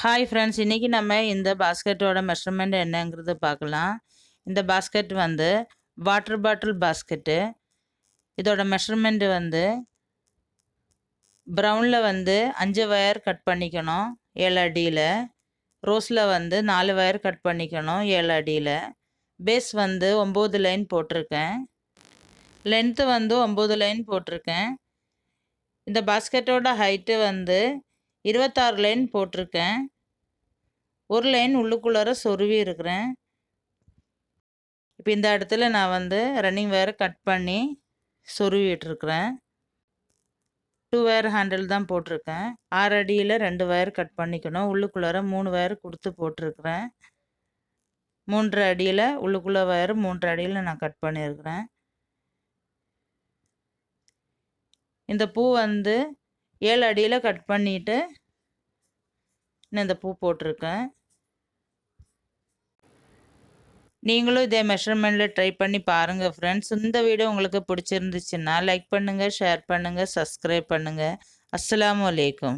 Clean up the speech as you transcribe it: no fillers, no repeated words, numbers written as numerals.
Hi friends, இன்றைக்கி நம்ம இந்த பாஸ்கெட்டோட மெஷர்மெண்ட் என்னங்கிறது பார்க்கலாம். இந்த பாஸ்கெட் வந்து வாட்டர் பாட்டில் பாஸ்கெட்டு. இதோட மெஷர்மெண்ட்டு வந்து ப்ரௌனில் வந்து 5 வயர் கட் பண்ணிக்கணும் 7 அடியில், ரோஸில் வந்து 4 வயர் கட் பண்ணிக்கணும் 7 அடியில். பேஸ் வந்து 9 லைன் போட்டிருக்கேன், லென்த்து வந்து 9 லைன் போட்டிருக்கேன். இந்த பாஸ்கெட்டோட ஹைட்டு வந்து 26 லைன் போட்டிருக்கேன். ஒரு லைன் உள்ளுக்குள்ளார சொருவி இருக்கிறேன். இப்போ இந்த இடத்துல நான் வந்து ரன்னிங் வயரை கட் பண்ணி சொருவிட்டுருக்குறேன். 2 வயர் ஹேண்டில் தான் போட்டிருக்கேன். 6 அடியில் 2 வயர் கட் பண்ணிக்கணும். உள்ளுக்குள்ளார 3 வயர் கொடுத்து போட்டிருக்கிறேன். 3 அடியில் உள்ளுக்குள்ள வயர் 3 அடியில் நான் கட் பண்ணியிருக்கிறேன். இந்த பூ வந்து 7 அடியில் கட் பண்ணிவிட்டு இந்த பூ போட்டிருக்கேன். நீங்களும் இதே மெஷர்மெண்ட்டில் ட்ரை பண்ணி பாருங்கள் ஃப்ரெண்ட்ஸ். இந்த வீடியோ உங்களுக்கு பிடிச்சிருந்துச்சுன்னா லைக் பண்ணுங்கள், ஷேர் பண்ணுங்கள், சப்ஸ்கிரைப் பண்ணுங்கள். அஸ்ஸலாமு அலைக்கும்.